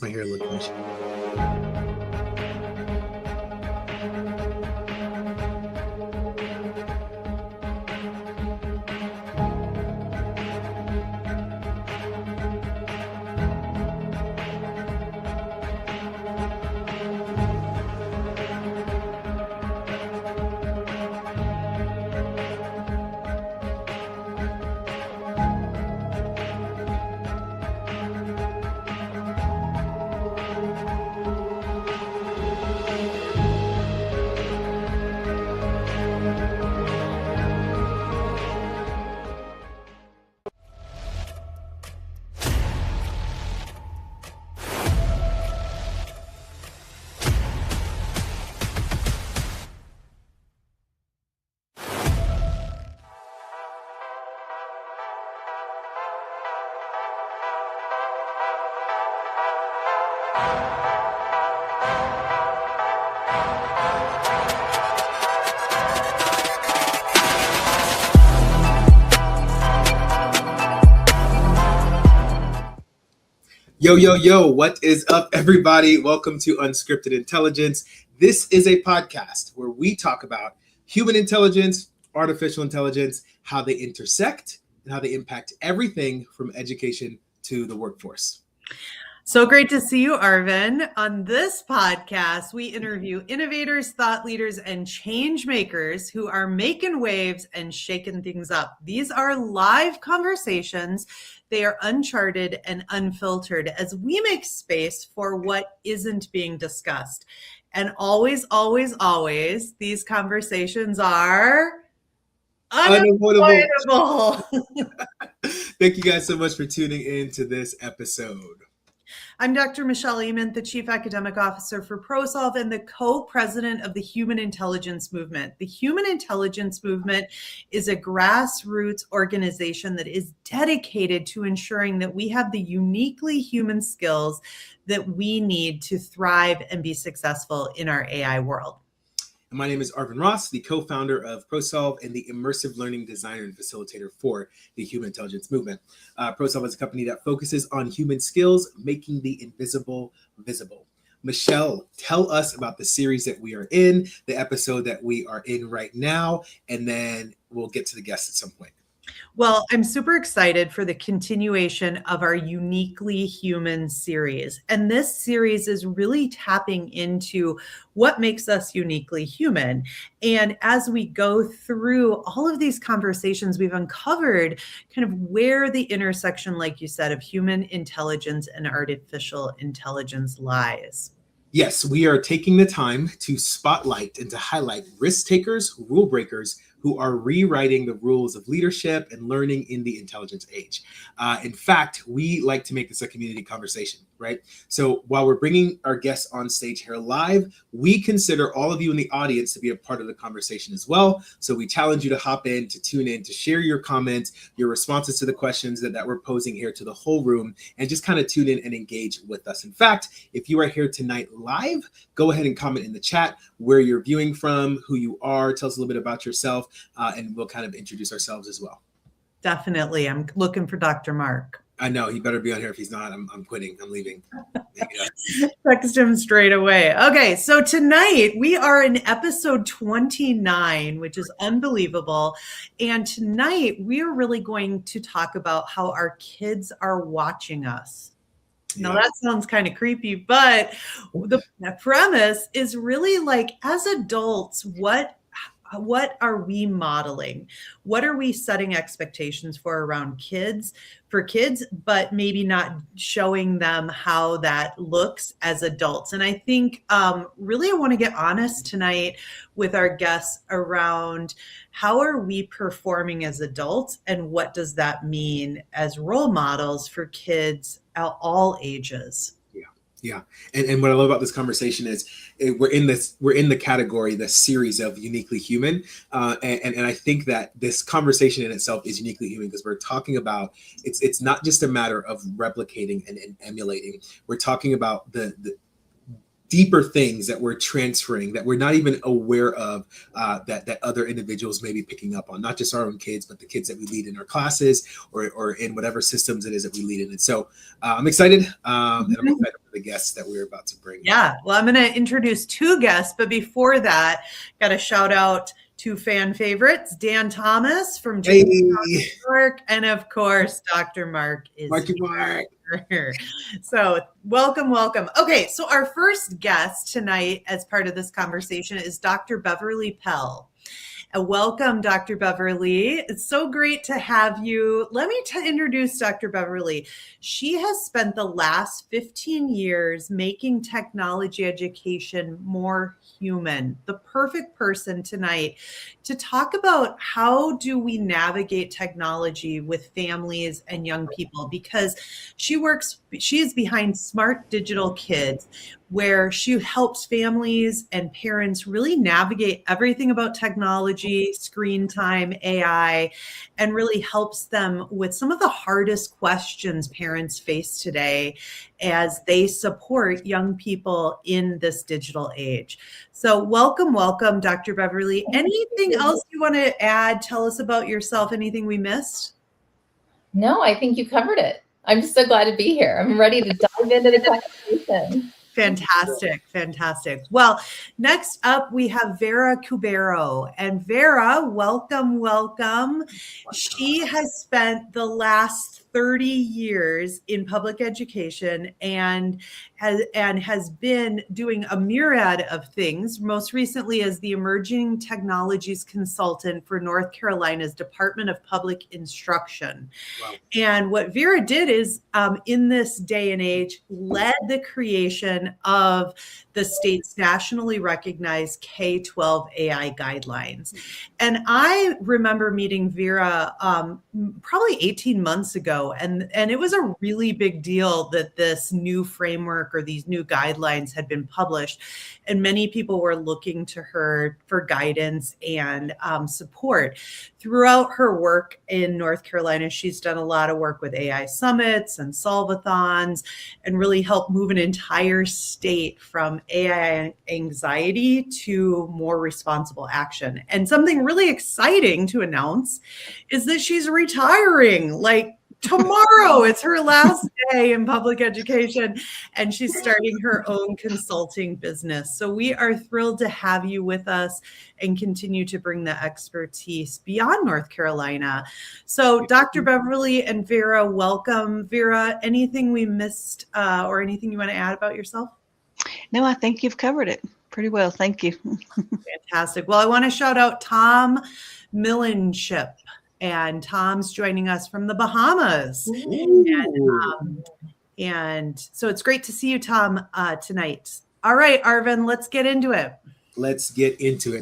my hair look, Michelle? Yo, what is up, everybody? Welcome to Unscripted Intelligence. This is a podcast where we talk about human intelligence, artificial intelligence, how they intersect, and how they impact everything from education to the workforce. So great to see you, Arvin. On this podcast, we interview innovators, thought leaders, and change makers who are making waves and shaking things up. These are live conversations. They are uncharted and unfiltered as we make space for what isn't being discussed. And always, these conversations are unavoidable. Thank you guys so much for tuning in to this episode. I'm Dr. Michelle Ament, the Chief Academic Officer for ProSolve and the co-president of the Human Intelligence Movement. The Human Intelligence Movement is a grassroots organization that is dedicated to ensuring that we have the uniquely human skills that we need to thrive and be successful in our AI world. My name is Arvin Ross, the co-founder of ProSolve and the immersive learning designer and facilitator for the Human Intelligence Movement. ProSolve is a company that focuses on human skills, making the invisible visible. Michelle, tell us about the series that we are in, the episode that we are in right now, and then we'll get to the guests at some point. Well, I'm super excited for the continuation of our Uniquely Human series. And this series is really tapping into what makes us uniquely human. And as we go through all of these conversations, we've uncovered kind of where the intersection, like you said, of human intelligence and artificial intelligence lies. Yes, we are taking the time to spotlight and to highlight risk takers, rule breakers, who are rewriting the rules of leadership and learning in the intelligence age. In fact, we like to make this a community conversation, right? So while we're bringing our guests on stage here live, we consider all of you in the audience to be a part of the conversation as well. So we challenge you to hop in, to tune in, to share your comments, your responses to the questions that we're posing here to the whole room, and just kind of tune in and engage with us. In fact, if you are here tonight live, go ahead and comment in the chat where you're viewing from, who you are, tell us a little bit about yourself, and we'll kind of introduce ourselves as well. Definitely. I'm looking for Dr. Mark. I know, he better be on here. If he's not, I'm quitting. I'm leaving. Text him straight away. Okay, so tonight we are in episode 29, which is unbelievable. And tonight we are really going to talk about how our kids are watching us. Now that sounds kind of creepy, but the premise is really like, as adults, what are we modeling? What are we setting expectations for around kids, but maybe not showing them how that looks as adults? And I think really I want to get honest tonight with our guests around how are we performing as adults and what does that mean as role models for kids at all ages? Yeah. And what I love about this conversation is we're in the category, the series of Uniquely Human. And I think that this conversation in itself is uniquely human because we're talking about, it's not just a matter of replicating and emulating. We're talking about the deeper things that we're transferring that we're not even aware of, that other individuals may be picking up on, not just our own kids, but the kids that we lead in our classes or in whatever systems it is that we lead in. And so I'm excited, and I'm excited for the guests that we're about to bring. Yeah, well, I'm going to introduce two guests, but before that, got to shout out two fan favorites, Dan Thomas from Jamestown, New York, and of course, Dr. Mark is here. So welcome. Okay, so our first guest tonight as part of this conversation is Dr. Beverly Pell. Welcome, Dr. Beverly. It's so great to have you. Let me introduce Dr. Beverly. She has spent the last 15 years making technology education more human. The perfect person tonight to talk about how do we navigate technology with families and young people, because she is behind Smart Digital Kids, where she helps families and parents really navigate everything about technology, screen time, AI, and really helps them with some of the hardest questions parents face today as they support young people in this digital age. So welcome, Dr. Beverly. Anything else you want to add? Tell us about yourself. Anything we missed? No, I think you covered it. I'm just so glad to be here. I'm ready to dive into the conversation. Fantastic. Well, next up we have Vera Cubero. And Vera, welcome. She has spent the last 30 years in public education and has been doing a myriad of things, most recently as the Emerging Technologies Consultant for North Carolina's Department of Public Instruction. Wow. And what Vera did is, in this day and age, led the creation of the state's nationally recognized K-12 AI guidelines. And I remember meeting Vera probably 18 months ago, and it was a really big deal that this new framework or these new guidelines had been published, and many people were looking to her for guidance and support. Throughout her work in North Carolina, she's done a lot of work with AI summits and solve-a-thons and really helped move an entire state from AI anxiety to more responsible action. And something really exciting to announce is that she's retiring, like tomorrow. It's her last day in public education, and she's starting her own consulting business. So we are thrilled to have you with us and continue to bring the expertise beyond North Carolina. So Dr. Beverly and Vera, welcome. Vera, anything we missed or anything you want to add about yourself? No, I think you've covered it pretty well. Thank you. Fantastic. Well, I want to shout out Tom Millenship. And Tom's joining us from the Bahamas. And so it's great to see you, Tom, tonight. All right, Arvin, let's get into it.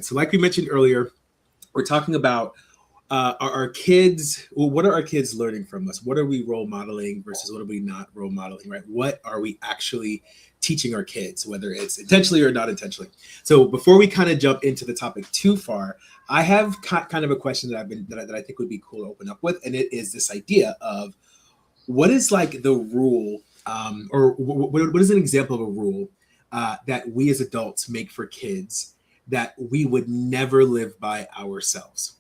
So like we mentioned earlier, we're talking about our kids. Well, what are our kids learning from us? What are we role modeling versus what are we not role modeling, right? What are we actually teaching our kids, whether it's intentionally or not intentionally? So before we kind of jump into the topic too far, I have kind of a question that I think would be cool to open up with, and it is this idea of what is like the rule, or what is an example of a rule that we as adults make for kids that we would never live by ourselves?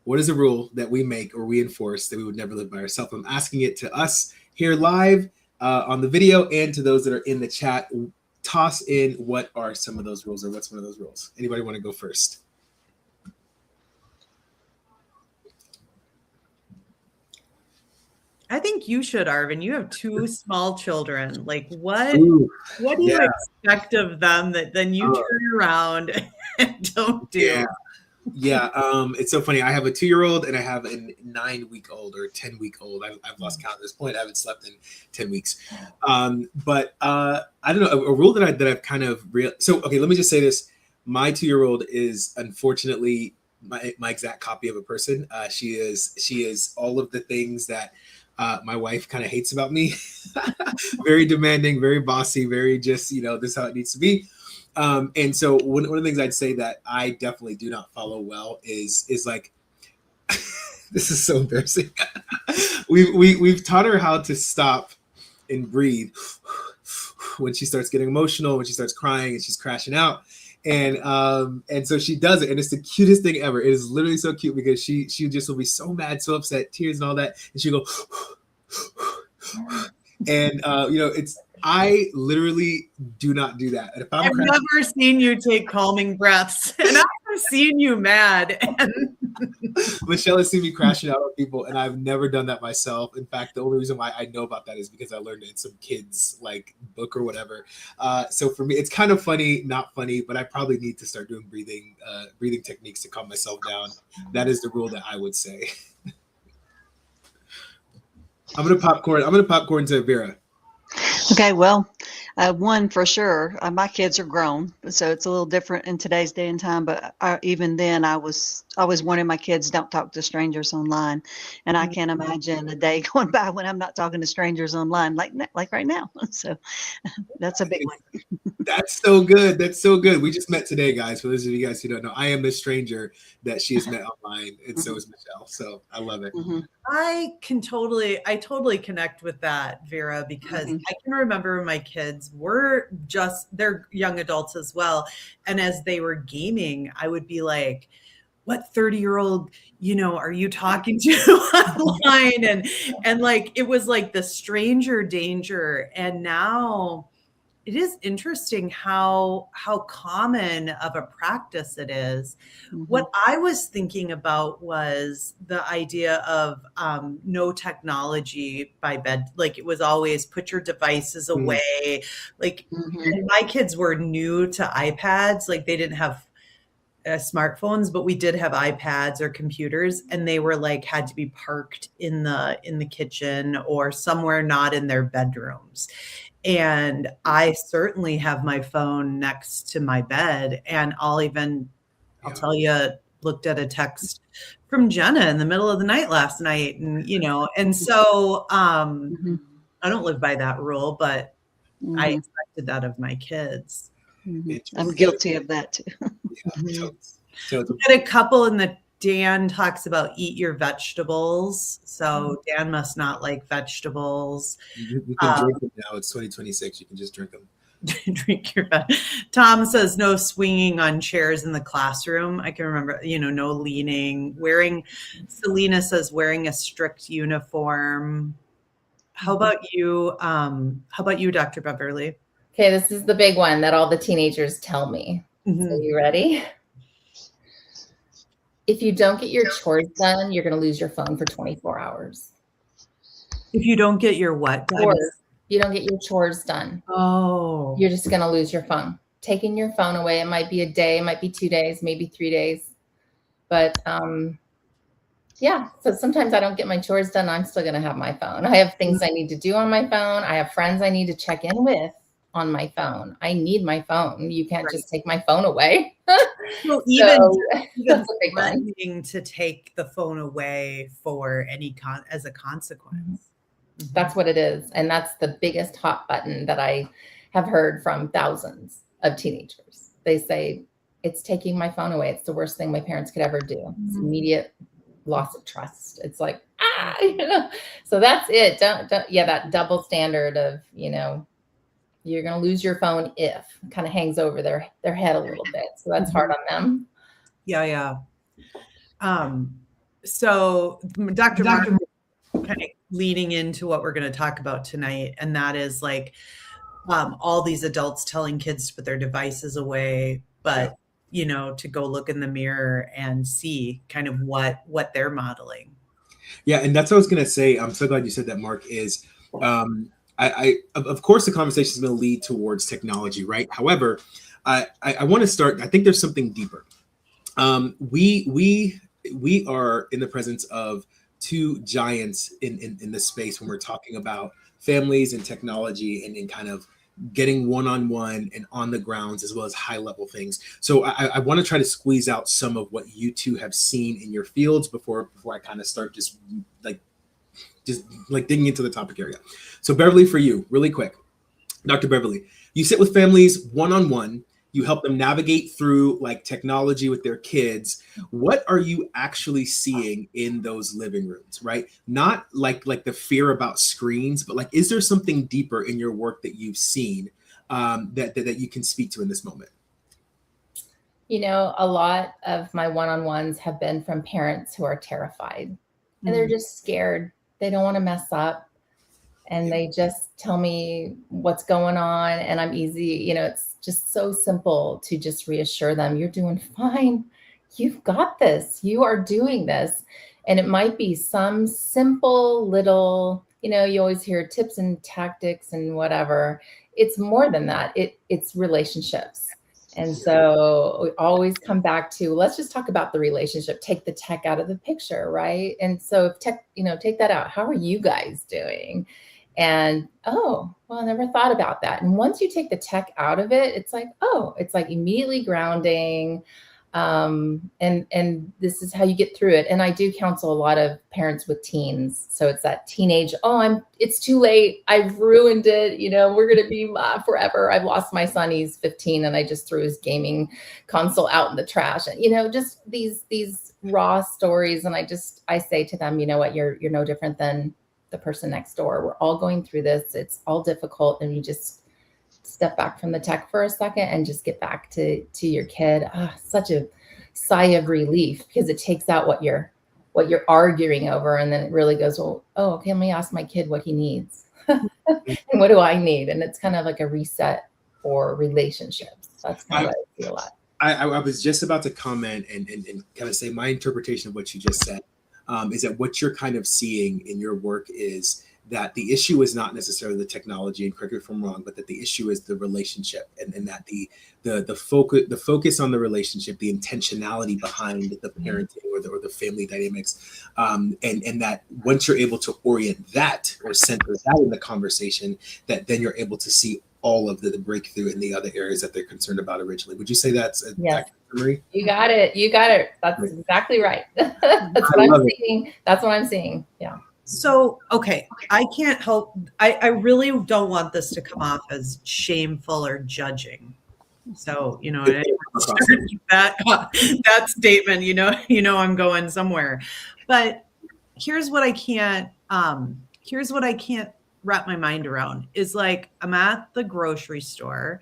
What is a rule that we make or we enforce that we would never live by ourselves? I'm asking it to us here live on the video and to those that are in the chat. Toss in what are some of those rules, or what's one of those rules? Anybody want to go first? I think you should, Arvin. You have two small children. Like what do you expect of them that then you turn around and don't do? Yeah. It's so funny. I have a 2-year-old and I have a 9-week-old or 10-week-old. I've lost count at this point. I haven't slept in 10 weeks. But I don't know, a rule that I've kind of so, okay, let me just say this. My 2-year-old is unfortunately my exact copy of a person. She is all of the things that my wife kind of hates about me. Very demanding, very bossy, very just, this is how it needs to be. And so one of the things I'd say that I definitely do not follow well is like, this is so embarrassing. We've taught her how to stop and breathe when she starts getting emotional, when she starts crying and she's crashing out. And so she does it, and it's the cutest thing ever. It is literally so cute because she just will be so mad, so upset, tears and all that, and she'll go and I literally do not do that. And if I've never seen you take calming breaths, and I've seen you mad. And Michelle has seen me crashing out on people, and I've never done that myself. In fact, the only reason why I know about that is because I learned it in some kids like book or whatever. So for me, it's kind of funny, not funny, but I probably need to start doing breathing techniques to calm myself down. That is the rule that I would say. I'm gonna popcorn to Vera. Okay, well, one for sure. My kids are grown, so it's a little different in today's day and time. But even then, I was always warning my kids, don't talk to strangers online. And I can't imagine a day going by when I'm not talking to strangers online, like right now. So that's a big one. That's so good. That's so good. We just met today, guys. For those of you guys who don't know, I am the stranger that she has met online, and so is Michelle. So I love it. Mm-hmm. I totally connect with that, Vera, because I can remember my kids they're young adults as well. And as they were gaming, I would be like, what 30-year-old, are you talking to online? And like, it was like the stranger danger. And now it is interesting how common of a practice it is. Mm-hmm. What I was thinking about was the idea of no technology by bed. Like, it was always put your devices away. Like, and my kids were new to iPads. Like, they didn't have smartphones, but we did have iPads or computers, and they were like had to be parked in the kitchen or somewhere not in their bedrooms. And I certainly have my phone next to my bed, and I'll tell you, looked at a text from Jenna in the middle of the night last night, and so I don't live by that rule, but I expected that of my kids. I'm guilty of that too. We had a couple in the Dan talks about eat your vegetables. So Dan must not like vegetables. You can drink them now. It's 2026. You can just drink them. Drink your Tom says no swinging on chairs in the classroom. I can remember, no leaning. Selena says wearing a strict uniform. How about you? Dr. Beverly? Okay, this is the big one that all the teenagers tell me. So you ready? If you don't get your chores done, you're going to lose your phone for 24 hours. If you don't get your what done? Chores. You don't get your chores done. Oh. You're just going to lose your phone. Taking your phone away, it might be a day, it might be 2 days, maybe 3 days. But yeah, so sometimes I don't get my chores done. I'm still going to have my phone. I have things I need to do on my phone. I have friends I need to check in with on my phone. I need my phone. You can't just take my phone away. Well, even threatening to take the phone away for as a consequence. That's what it is. And that's the biggest hot button that I have heard from thousands of teenagers. They say, it's taking my phone away. It's the worst thing my parents could ever do. It's immediate loss of trust. It's like, so that's it. Don't that double standard of, you're going to lose your phone if kind of hangs over their head a little bit. So that's hard on them. Yeah. So Dr. Martin, kind of leading into what we're going to talk about tonight. And that is like all these adults telling kids to put their devices away, but, to go look in the mirror and see kind of what they're modeling. Yeah. And that's what I was going to say. I'm so glad you said that, Mark, is of course, the conversation is going to lead towards technology, right? However, I want to start. I think there's something deeper. We are in the presence of two giants in this space when we're talking about families and technology and in kind of getting one-on-one and on the grounds as well as high-level things. So I want to try to squeeze out some of what you two have seen in your fields before I kind of start just digging into the topic area. So Beverly, for you, really quick, Dr. Beverly, you sit with families one-on-one, you help them navigate through like technology with their kids. What are you actually seeing in those living rooms, right? Not like the fear about screens, but like, is there something deeper in your work that you've seen that you can speak to in this moment? You know, a lot of my one-on-ones have been from parents who are terrified and they're just scared. They don't want to mess up. And they just tell me what's going on, and I'm easy. You know, it's just so simple to just reassure them, you're doing fine. You've got this. You are doing this. And it might be some simple little, you know, you always hear tips and tactics and whatever. It's more than that. It's relationships. And so we always come back to, let's just talk about the relationship, take the tech out of the picture, right? And so if tech, you know, take that out. How are you guys doing? And, oh, well, I never thought about that. And once you take the tech out of it, it's like, oh, it's like immediately grounding. And this is how you get through it. And I do counsel a lot of parents with teens. So it's that teenage, it's too late. I've ruined it. You know, we're going to be forever. I've lost my son. He's 15 and I just threw his gaming console out in the trash. And, you know, just these raw stories. And I say to them, you know what, you're no different than the person next door. We're all going through this. It's all difficult. And you just step back from the tech for a second and just get back to your kid. Such a sigh of relief, because it takes out what you're arguing over. And then it really goes, well, oh, okay, let me ask my kid what he needs. And what do I need? And it's kind of like a reset for relationships. That's kind of what I see a lot. I was just about to comment and kind of say my interpretation of what you just said is that what you're kind of seeing in your work is that the issue is not necessarily the technology, and correct me if I'm wrong, but that the issue is the relationship, and that the focus on the relationship, the intentionality behind the parenting or the family dynamics, and that once you're able to orient that or center that in the conversation, that then you're able to see all of the breakthrough in the other areas that they're concerned about originally. Would you say that's a accurate summary? You got it. That's exactly right. That's what I'm seeing. That's what I'm seeing. Yeah. So, okay, I can't help, I really don't want this to come off as shameful or judging. So, you know, that statement, you know, I'm going somewhere. But here's what I can't wrap my mind around is, like, I'm at the grocery store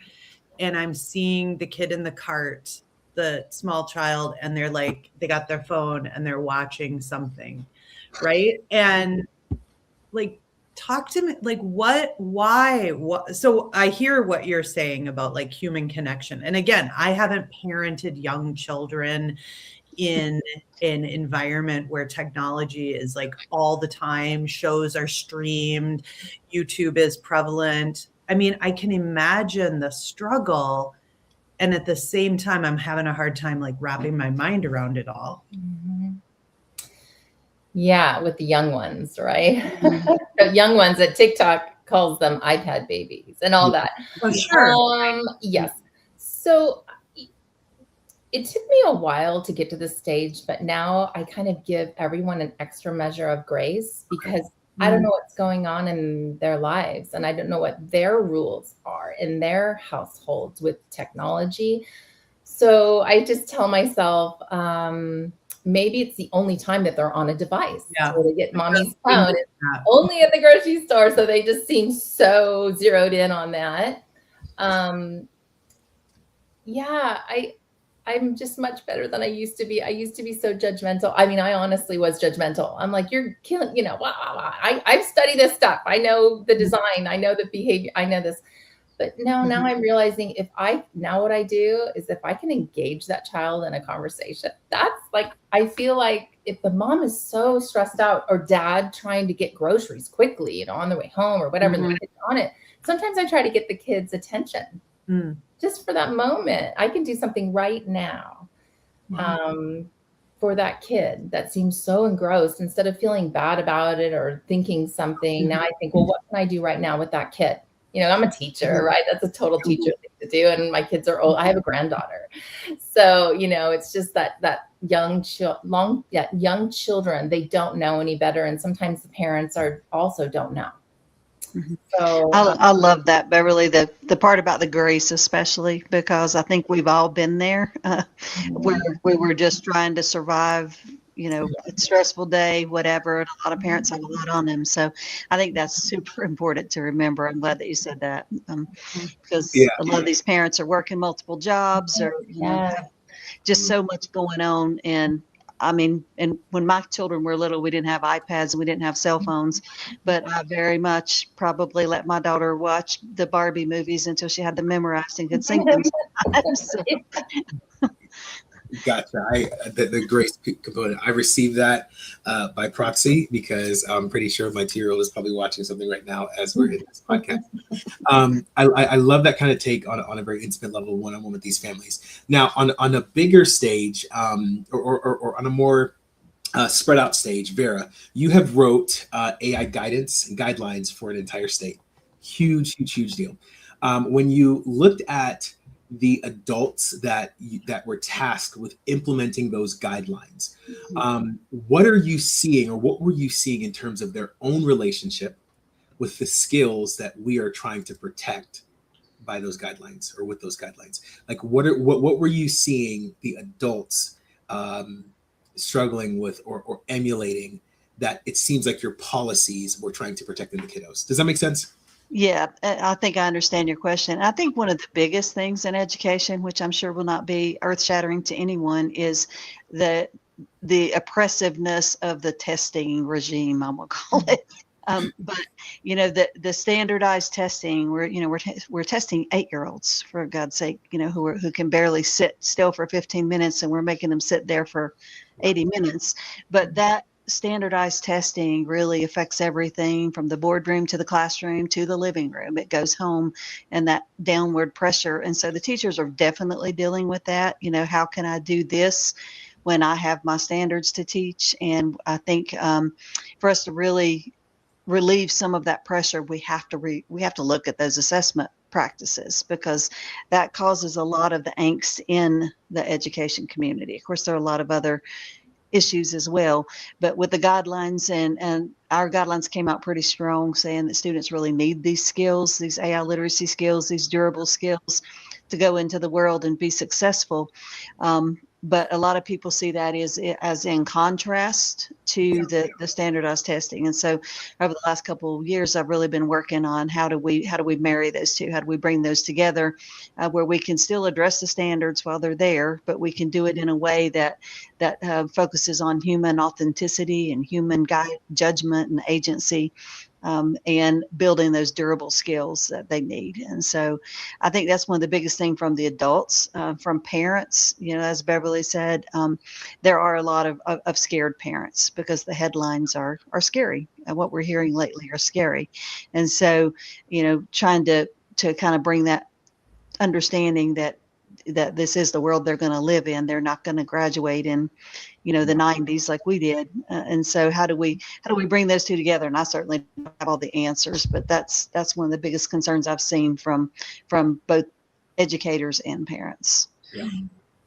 and I'm seeing the kid in the cart, the small child, and they're like, they got their phone and they're watching something. Right. And, like, talk to me, like, why? So I hear what you're saying about, like, human connection. And again, I haven't parented young children in an environment where technology is, like, all the time. Shows are streamed. YouTube is prevalent. I mean, I can imagine the struggle. And at the same time, I'm having a hard time, like, wrapping my mind around it all. Mm-hmm. Yeah, with the young ones, right? The young ones that TikTok calls them iPad babies and all that. For sure. Yes. So it took me a while to get to this stage, but now I kind of give everyone an extra measure of grace, because I don't know what's going on in their lives, and I don't know what their rules are in their households with technology. So I just tell myself, maybe it's the only time that they're on a device. Yeah. So they get mommy's phone only at the grocery store. So they just seem so zeroed in on that. I'm just much better than I used to be. I used to be so judgmental. I mean, I honestly was judgmental. I'm like, you're killing, you know, I've studied this stuff. I know the design. I know the behavior. I know this. But now I'm realizing what I do is, if I can engage that child in a conversation, that's like, I feel like if the mom is so stressed out, or dad trying to get groceries quickly, you know, on the way home or whatever, the kid's on it. Sometimes I try to get the kids' attention just for that moment. I can do something right now for that kid that seems so engrossed. Instead of feeling bad about it or thinking something, now I think, well, what can I do right now with that kid? You know, I'm a teacher, right? That's a total teacher thing to do. And my kids are old. I have a granddaughter. So, you know, it's just that young children, they don't know any better. And sometimes the parents also don't know. So I love that, Beverly, the part about the grace, especially because I think we've all been there where we were just trying to survive a stressful day, whatever. And a lot of parents have a lot on them. So I think that's super important to remember. I'm glad that you said that, because a lot of these parents are working multiple jobs, or have just so much going on. And I mean, and when my children were little, we didn't have iPads and we didn't have cell phones, but I very much probably let my daughter watch the Barbie movies until she had them memorized and could sing them. So, Gotcha. The grace component. I received that by proxy, because I'm pretty sure my 2-year-old is probably watching something right now as we're in this podcast. I love that kind of take on a very intimate level, one-on-one with these families. Now, on a bigger stage, or on a more spread out stage, Vera, you have wrote AI guidance and guidelines for an entire state. Huge deal. When you looked at the adults that were tasked with implementing those guidelines, what are you seeing, or what were you seeing in terms of their own relationship with the skills that we are trying to protect by those guidelines, or with those guidelines? Like, what were you seeing the adults struggling with, or emulating, that it seems like your policies were trying to protect in the kiddos? Does that make sense? Yeah, I think I understand your question. I think one of the biggest things in education, which I'm sure will not be earth-shattering to anyone, is the oppressiveness of the testing regime, I'm gonna call it. But the standardized testing, we're testing 8-year-olds, for God's sake, who can barely sit still for 15 minutes, and we're making them sit there for 80 minutes. But that standardized testing really affects everything from the boardroom to the classroom to the living room. It goes home, and that downward pressure. And so the teachers are definitely dealing with that. How can I do this when I have my standards to teach? And I think for us to really relieve some of that pressure, we have to look at those assessment practices, because that causes a lot of the angst in the education community. Of course, there are a lot of other issues as well, but with the guidelines, and our guidelines came out pretty strong, saying that students really need these skills, these AI literacy skills, these durable skills, to go into the world and be successful. But a lot of people see that as in contrast to the standardized testing. And so over the last couple of years, I've really been working on how do we marry those two? How do we bring those together where we can still address the standards while they're there, but we can do it in a way that focuses on human authenticity and human judgment and agency, and building those durable skills that they need. And so I think that's one of the biggest things from the adults. From parents, as Beverly said, there are a lot of scared parents, because the headlines are scary, and what we're hearing lately are scary. And so, trying to kind of bring that understanding that this is the world they're going to live in. They're not going to graduate in the 90s like we did. And so how do we bring those two together? And I certainly don't have all the answers, but that's one of the biggest concerns I've seen from both educators and parents. Yeah.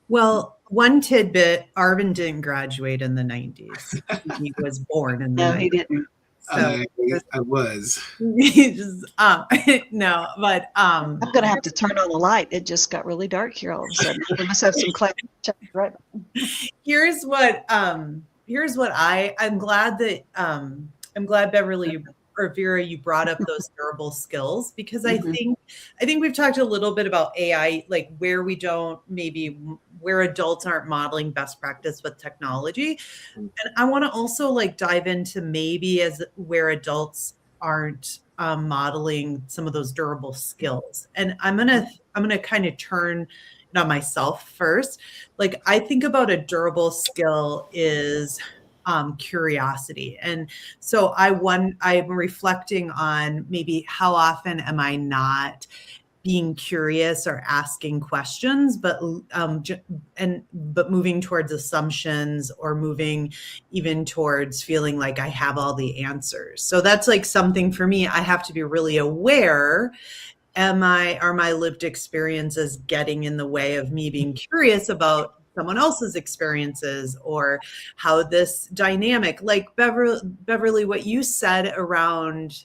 Well, one tidbit, Arvin didn't graduate in the 90s. He was born in the 90s. No, he didn't. So I was. No, but I'm going to have to turn on the light. It just got really dark here all of a sudden. We must have some class. Right. Here's what I'm glad that I'm glad Beverly or Vera, you brought up those durable skills, because I think we've talked a little bit about AI, like where adults aren't modeling best practice with technology. And I want to also dive into maybe where adults aren't modeling some of those durable skills. And I'm gonna kind of turn it on myself first. I think about a durable skill is curiosity. And so I'm reflecting on maybe how often am I not being curious or asking questions, but moving towards assumptions, or moving even towards feeling like I have all the answers. So that's something for me, I have to be really aware. Are my lived experiences getting in the way of me being curious about someone else's experiences, or how this dynamic, like Beverly, what you said around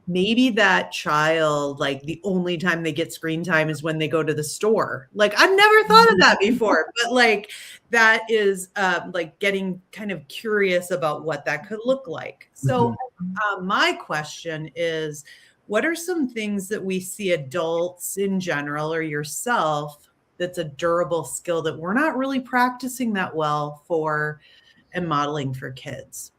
maybe that child, like the only time they get screen time is when they go to the store. Like I've never thought of that before, but like that is like getting kind of curious about what that could look like. So my question is, what are some things that we see adults in general or yourself that's a durable skill that we're not really practicing that well for and modeling for kids?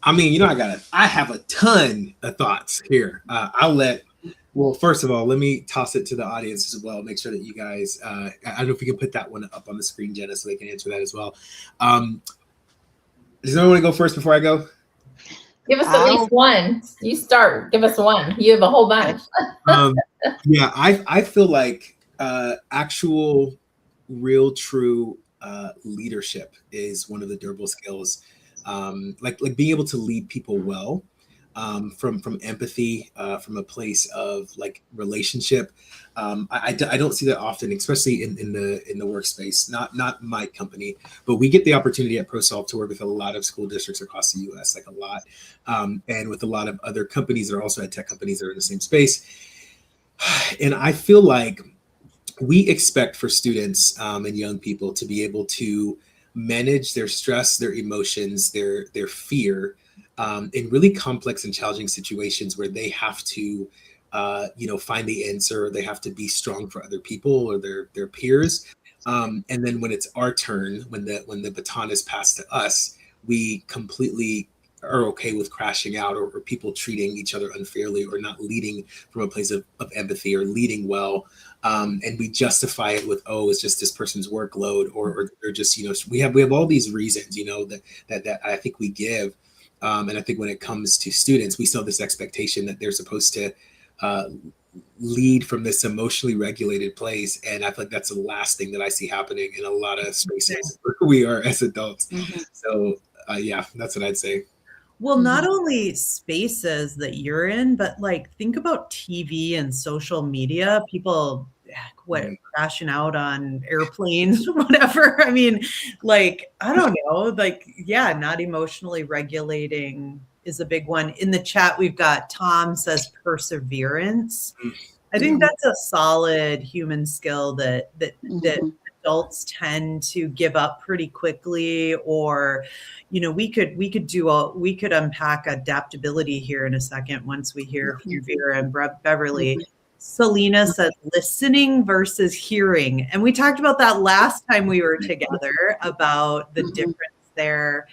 I mean, you know, I have a ton of thoughts here. Well, first of all, let me toss it to the audience as well. Make sure that you guys, I don't know if we can put that one up on the screen, Jenna, so they can answer that as well. Does anyone want to go first before I go? Give us at least one. You start. Give us one. You have a whole bunch. Yeah, I feel like actual, real, true leadership is one of the durable skills. Like being able to lead people well, from empathy, from a place of like relationship. I don't see that often, especially in the workspace. Not my company, but we get the opportunity at ProSolve to work with a lot of school districts across the U.S., like a lot, and with a lot of other companies that are also ed tech companies that are in the same space. And I feel like we expect for students and young people to be able to manage their stress, their emotions, their fear in really complex and challenging situations where they have to, find the answer. They have to be strong for other people or their peers. And then when it's our turn, when the baton is passed to us, we completely are okay with crashing out or people treating each other unfairly or not leading from a place of empathy or leading well. And we justify it with, oh, it's just this person's workload or they're just, we have all these reasons, that I think we give. And I think when it comes to students, we still have this expectation that they're supposed to lead from this emotionally regulated place. And I feel like that's the last thing that I see happening in a lot of spaces where we are as adults. So yeah, that's what I'd say. Well, not only spaces that you're in, but like think about TV and social media, people crashing out on airplanes, whatever. I mean, like, I don't know, like, yeah, not emotionally regulating is a big one. In the chat, we've got Tom says perseverance. I think that's a solid human skill that adults tend to give up pretty quickly, or we could unpack adaptability here in a second once we hear from Vera and Beverly. Selena says listening versus hearing, and we talked about that last time we were together about the difference there.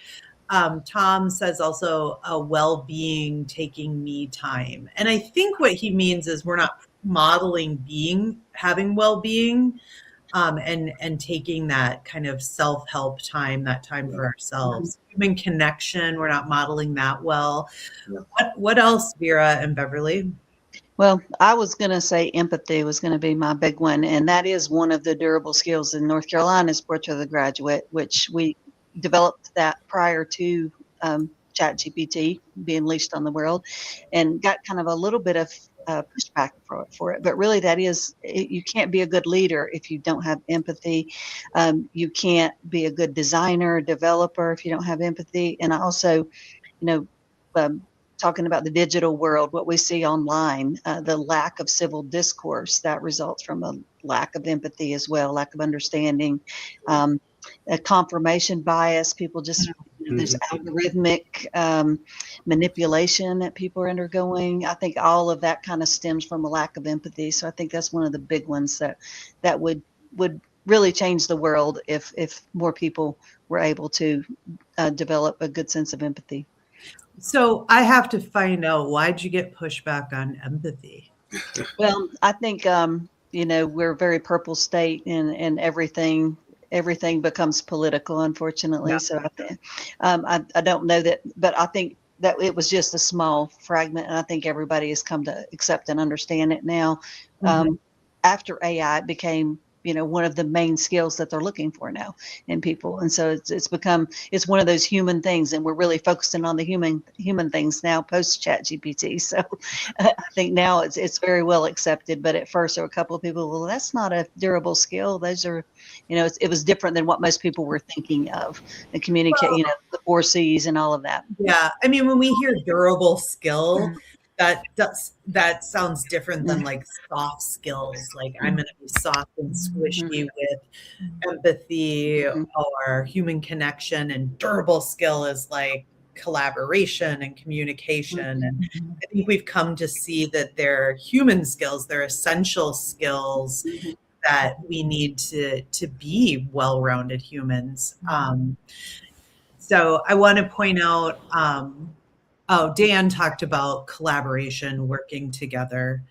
Tom says also well-being, taking me time, and I think what he means is we're not modeling having well-being, and taking that kind of self-help time, that time for ourselves. Human connection, we're not modeling that well. What else, Vera and Beverly? Well, I was going to say empathy was going to be my big one, and that is one of the durable skills in North Carolina's Portrait of the Graduate, which we developed that prior to ChatGPT being unleashed on the world, and got kind of a little bit of pushback for it. But really, you can't be a good leader if you don't have empathy. You can't be a good designer, developer if you don't have empathy. And I also, talking about the digital world, what we see online, the lack of civil discourse that results from a lack of empathy as well, lack of understanding, a confirmation bias. People just, there's algorithmic manipulation that people are undergoing. I think all of that kind of stems from a lack of empathy. So I think that's one of the big ones that would really change the world if more people were able to develop a good sense of empathy. So I have to find out, why'd you get pushback on empathy? Well, I think, we're a very purple state, and everything becomes political, unfortunately. Yeah. So I don't know that, but I think that it was just a small fragment, and I think everybody has come to accept and understand it now. After AI, it became one of the main skills that they're looking for now in people. And so it's one of those human things, and we're really focusing on the human things now post ChatGPT. So I think now it's very well accepted, but at first there were a couple of people, well, that's not a durable skill. Those are, it was different than what most people were thinking of, and communicate, the 4 C's and all of that. Yeah. I mean, when we hear durable skill, that sounds different than like soft skills. Like I'm going to be soft and squishy with empathy or human connection, and durable skill is like collaboration and communication. And I think we've come to see that they're human skills, they're essential skills that we need to be well-rounded humans. So I want to point out, Dan talked about collaboration, working together.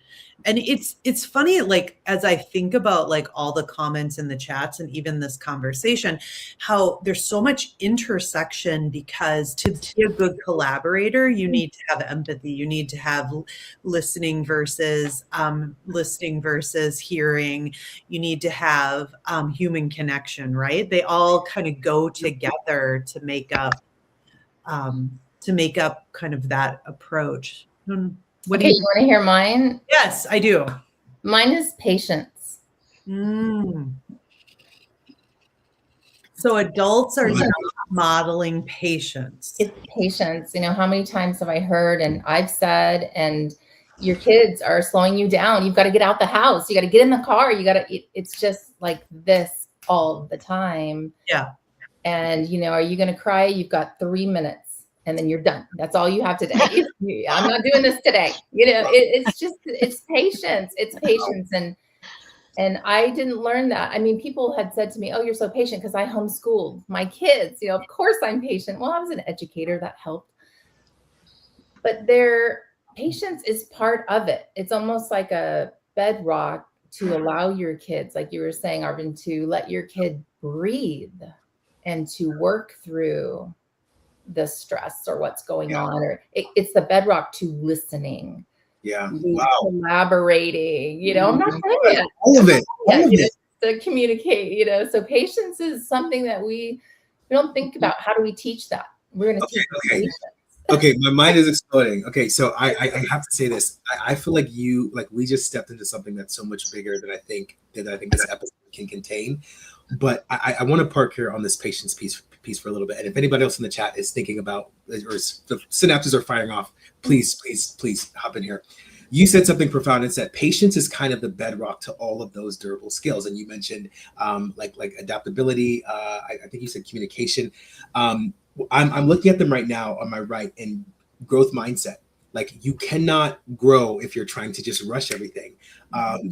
And it's funny, like, as I think about like all the comments in the chats and even this conversation, how there's so much intersection, because to be a good collaborator, you need to have empathy. You need to have listening versus hearing. You need to have human connection, right? They all kind of go together to make up kind of that approach. What Okay, you want to hear mine? Yes, I do. Mine is patience. So adults are not modeling patience. It's patience. You know, how many times have I heard and I've said, and your kids are slowing you down. You've got to get out the house. You got to get in the car. It's just like this all the time. Yeah. And, you know, are you going to cry? You've got 3 minutes. And then you're done. That's all you have today. I'm not doing this today. You know, it's patience. It's patience. And I didn't learn that. I mean, people had said to me, oh, you're so patient because I homeschooled my kids. You know, of course I'm patient. Well, I was an educator, that helped. But their patience is part of it. It's almost like a bedrock to allow your kids, like you were saying, Arvin, to let your kid breathe and to work through the stress or what's going on, or it's the bedrock to listening. Yeah. Wow. Collaborating, you know, I'm not saying it. All of it. To communicate, you know, so patience is something that we don't think about. How do we teach that? We're going to teach patience. Okay, my mind is exploding. Okay, so I have to say this. I feel like we just stepped into something that's so much bigger than I think this episode can contain. But I want to park here on this patience piece for a little bit. And if anybody else in the chat is thinking about, or the synapses are firing off, please hop in here. You said something profound. It's that patience is kind of the bedrock to all of those durable skills. And you mentioned like adaptability. I think you said communication. I'm looking at them right now on my right, and growth mindset. Like, you cannot grow if you're trying to just rush everything.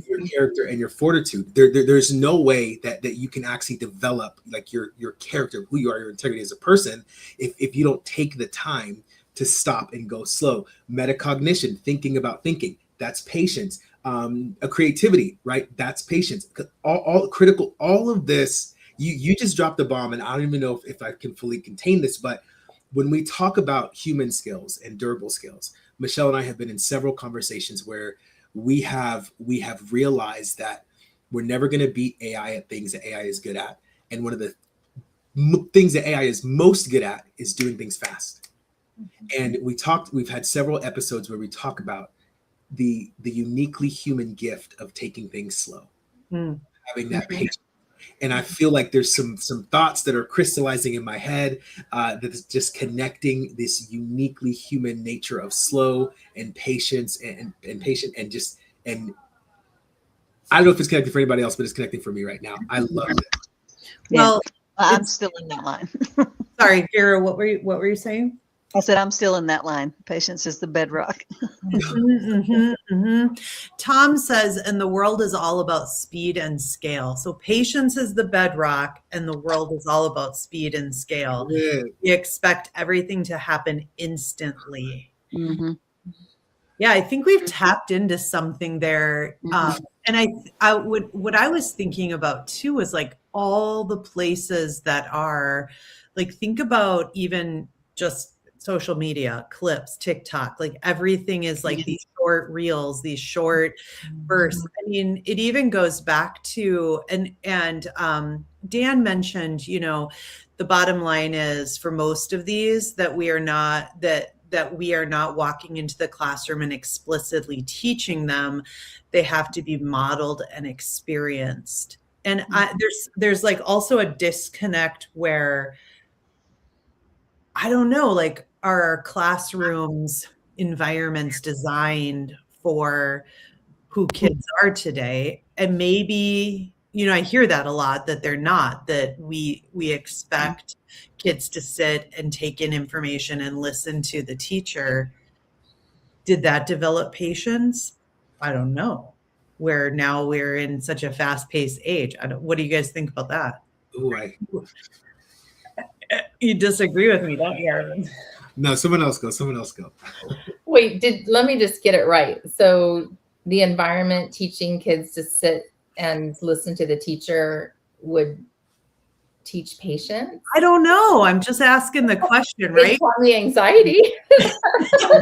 Your character and your fortitude. There's no way that you can actually develop like your character, who you are, your integrity as a person, if you don't take the time to stop and go slow. Metacognition, thinking about thinking, that's patience. A creativity, right? That's patience. All critical, all of this. You just dropped the bomb, and I don't even know if I can fully contain this, but when we talk about human skills and durable skills, Michelle and I have been in several conversations where we have realized that we're never going to beat AI at things that AI is good at. And one of the things that AI is most good at is doing things fast. And we've had several episodes where we talk about the uniquely human gift of taking things slow, having that patience. And I feel like there's some thoughts that are crystallizing in my head that is just connecting this uniquely human nature of slow and patience and patient and I don't know if it's connecting for anybody else, but it's connecting for me right now. I love it. Well, I'm still in that line. Sorry, Vera, what were you saying? I said I'm still in that line. Patience is the bedrock. Tom says, and the world is all about speed and scale. So patience is the bedrock, and the world is all about speed and scale. Yeah. We expect everything to happen instantly. Yeah, I think we've tapped into something there. And what I was thinking about too was like all the places that are like, think about even just social media, clips, TikTok, like everything is like these short reels, these short bursts. I mean, it even goes back to, and Dan mentioned, you know, the bottom line is for most of these that we are not walking into the classroom and explicitly teaching them. They have to be modeled and experienced. And there's like also a disconnect where I don't know, like, are our classrooms environments designed for who kids are today. And maybe, I hear that a lot, that they're not, that we expect kids to sit and take in information and listen to the teacher. Did that develop patience? I don't know. Where now we're in such a fast-paced age. What do you guys think about that? Ooh, You disagree with me, don't you, Arvin? No, someone else go. Wait, let me just get it right. So the environment teaching kids to sit and listen to the teacher would teach patience? I don't know. I'm just asking the question, right? It taught me anxiety. I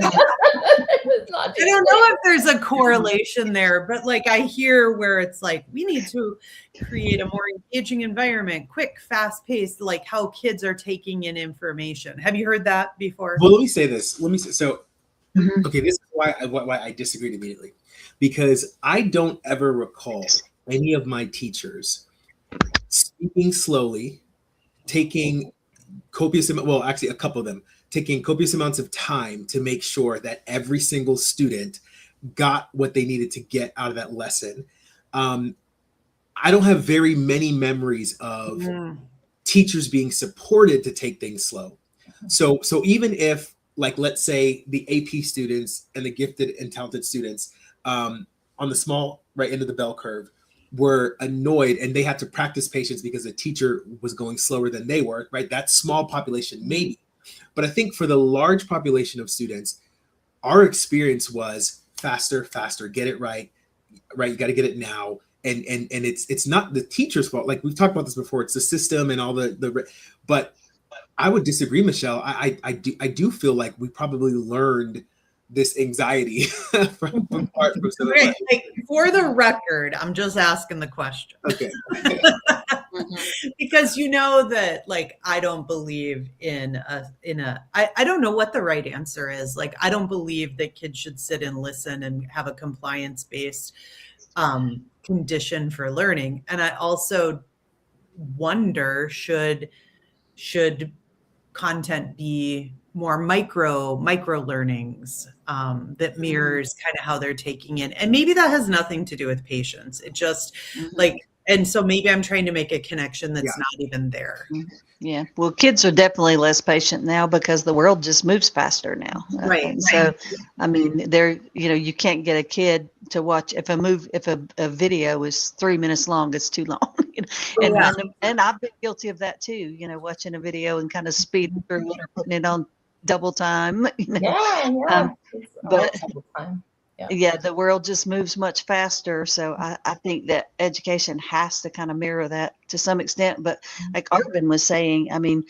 don't know if there's a correlation there, but like I hear where it's like we need to create a more engaging environment, quick, fast paced, like how kids are taking in information. Have you heard that before? Well, let me say this. Okay, this is why I disagreed immediately, because I don't ever recall any of my teachers speaking slowly, taking copious amount, well, actually a couple of them, taking copious amounts of time to make sure that every single student got what they needed to get out of that lesson. I don't have very many memories of teachers being supported to take things slow. So even if, like, let's say the AP students and the gifted and talented students on the small right end of the bell curve were annoyed and they had to practice patience because the teacher was going slower than they were, right? That small population, maybe. But I think for the large population of students, our experience was faster, get it right? You got to get it now. And it's not the teacher's fault. Like we've talked about this before, it's the system and all but I would disagree, Michelle. I do feel like we probably learned this anxiety from okay, like, for the record, I'm just asking the question. Okay. Because that, like, I don't believe I don't know what the right answer is. Like, I don't believe that kids should sit and listen and have a compliance-based condition for learning. And I also wonder, should content be more micro learnings that mirrors kind of how they're taking in, and maybe that has nothing to do with patience. It just like, and so maybe I'm trying to make a connection that's not even there. Yeah, well, kids are definitely less patient now because the world just moves faster now. Right. So, I mean, you can't get a kid to watch if a video is 3 minutes long, it's too long. And I've been guilty of that too. Watching a video and kind of speeding through it or putting it on double time. But the world just moves much faster. So I think that education has to kind of mirror that to some extent. But like Arvin was saying, I mean,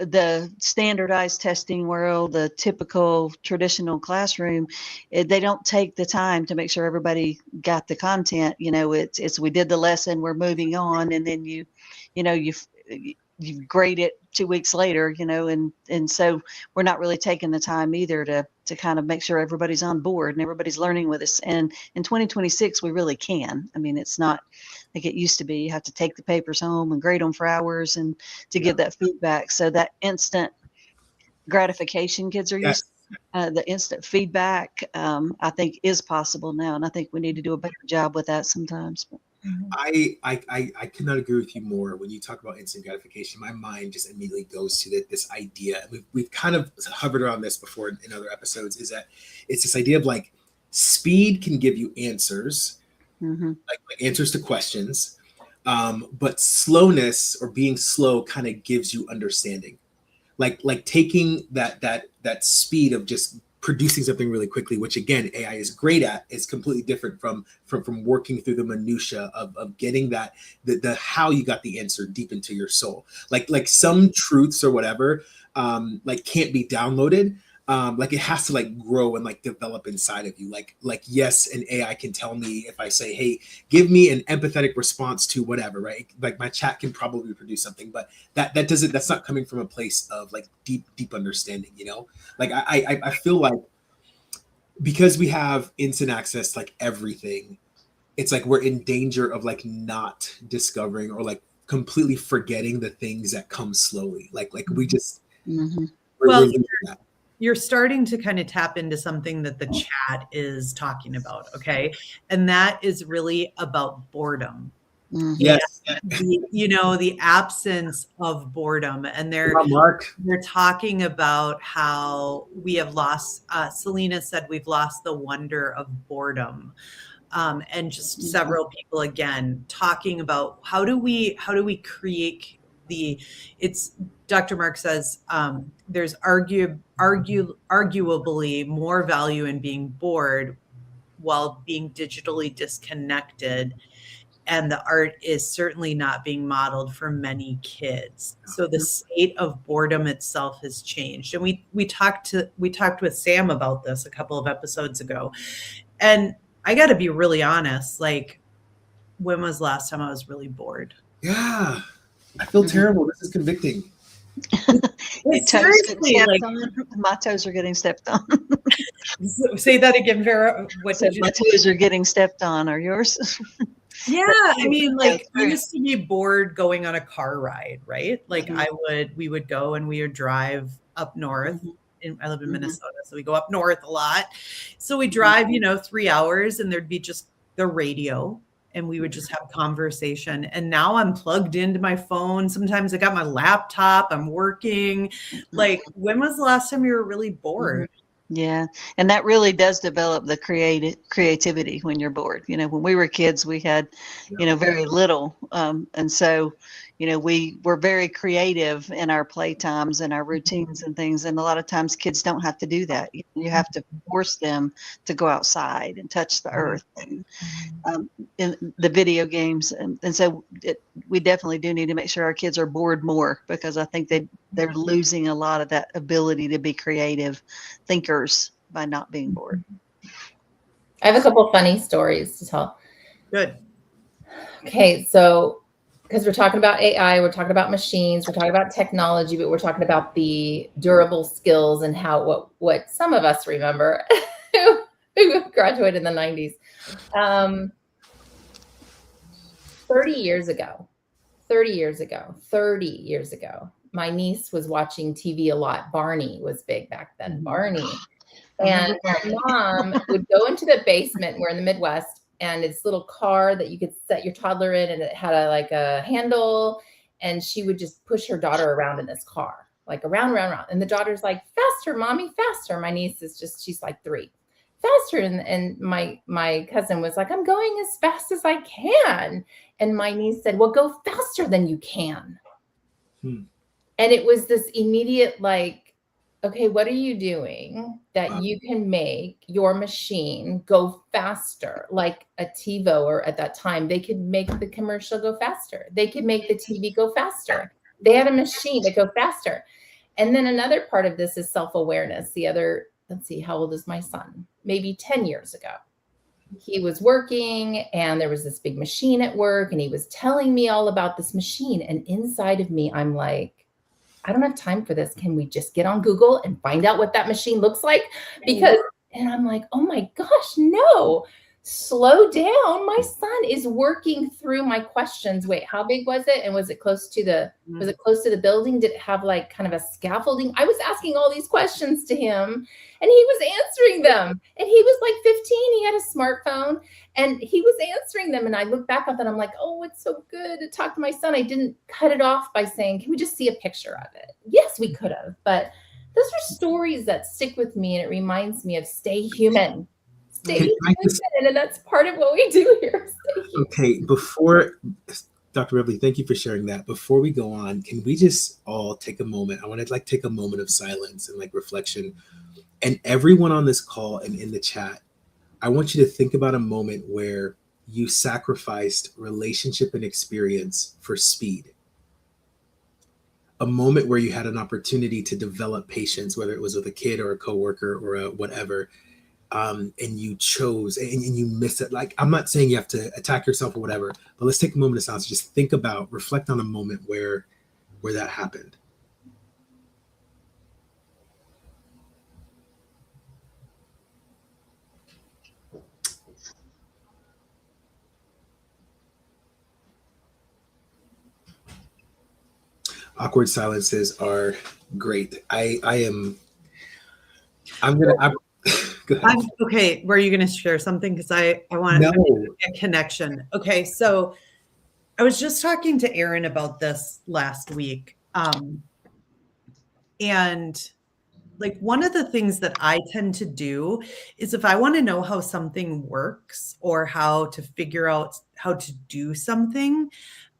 the standardized testing world, the typical traditional classroom, they don't take the time to make sure everybody got the content. It's we did the lesson, we're moving on, and then you grade it 2 weeks later, and so we're not really taking the time either to kind of make sure everybody's on board and everybody's learning with us. And in 2026, we really can. I mean, it's not like it used to be. You have to take the papers home and grade them for hours and to give that feedback. So that instant gratification kids are used to, the instant feedback, I think is possible now. And I think we need to do a better job with that sometimes. I cannot agree with you more. When you talk about instant gratification, my mind just immediately goes to this idea. We've kind of hovered around this before in other episodes, is that it's this idea of like speed can give you answers, like answers to questions, but slowness or being slow kind of gives you understanding. Like taking that speed of just producing something really quickly, which again AI is great at, is completely different from working through the minutia of getting that the how you got the answer deep into your soul. Like some truths or whatever like can't be downloaded. Like it has to like grow and like develop inside of you. Like yes, an AI can tell me if I say, hey, give me an empathetic response to whatever, right? Like my chat can probably produce something, but that's not coming from a place of like deep understanding, Like I feel like because we have instant access to like everything, it's like we're in danger of like not discovering or like completely forgetting the things that come slowly. Like we just we're losing that. you're starting to kind of tap into something that the chat is talking about, okay? And that is really about boredom. Yes. The absence of boredom. And they're talking about how we have lost, Selena said we've lost the wonder of boredom. And just several people again talking about how do we create Dr. Mark says there's arguably more value in being bored while being digitally disconnected. And the art is certainly not being modeled for many kids. So the state of boredom itself has changed. And we talked with Sam about this a couple of episodes ago. And I got to be really honest, like, when was the last time I was really bored? Yeah. I feel terrible. This is convicting. Seriously, like, my toes are getting stepped on. Say that again, Vera. My toes are getting stepped on. Are yours? Yeah, I mean, like, I used to be bored going on a car ride, right? Like, we would go and we would drive up north. I live in Minnesota, so we go up north a lot. So we drive, 3 hours, and there'd be just the radio, and we would just have conversation. And now I'm plugged into my phone. Sometimes I got my laptop. I'm working. Like, when was the last time you were really bored? Yeah. And that really does develop the creativity when you're bored. When we were kids, we had, very little. And so, we were very creative in our playtimes and our routines and things. And a lot of times kids don't have to do that. You have to force them to go outside and touch the earth and in the video games. And so we definitely do need to make sure our kids are bored more, because I think they're losing a lot of that ability to be creative thinkers by not being bored. I have a couple funny stories to tell. Good. Okay, so because we're talking about AI, we're talking about machines, we're talking about technology, but we're talking about the durable skills and how what some of us remember who graduated in the 90s. 30 years ago, my niece was watching TV a lot. Barney was big back then, Barney. And my mom would go into the basement, we're in the Midwest, and it's a little car that you could set your toddler in, and it had a handle, and she would just push her daughter around in this car, like around. And the daughter's like, faster, mommy, faster. My niece she's like 3. Faster. And my cousin was like, I'm going as fast as I can. And my niece said, well, go faster than you can. And it was this immediate, like, okay, what are you doing that you can make your machine go faster? Like a TiVo, or at that time, they could make the commercial go faster. They could make the TV go faster. They had a machine that go faster. And then another part of this is self-awareness. Let's see, how old is my son? Maybe 10 years ago. He was working, and there was this big machine at work, and he was telling me all about this machine. And inside of me, I'm like, I don't have time for this. Can we just get on Google and find out what that machine looks like? And I'm like, oh my gosh, no, slow down. My son is working through my questions. Wait, how big was it? And was it close to the building? Did it have like kind of a scaffolding? I was asking all these questions to him, and he was answering them. And he was like 15. He had a smartphone, and he was answering them. And I look back on that. I'm like, oh, it's so good to talk to my son. I didn't cut it off by saying, can we just see a picture of it? Yes, we could have. But those are stories that stick with me. And it reminds me of stay human. And that's part of what we do here. Okay, before Dr. Beverly, thank you for sharing that. Before we go on, can we just all take a moment? I want to take a moment of silence and reflection. And everyone on this call and in the chat, I want you to think about a moment where you sacrificed relationship and experience for speed. A moment where you had an opportunity to develop patience, whether it was with a kid or a coworker or a whatever, and you chose and you miss it. Like, I'm not saying you have to attack yourself or whatever, but let's take a moment of silence. Just reflect on a moment where that happened. Awkward silences are great. I am Go ahead. Okay, were you going to share something? Because I want No. a connection. Okay, so I was just talking to Aaron about this last week. And like one of the things that I tend to do is if I want to know how something works or how to figure out how to do something,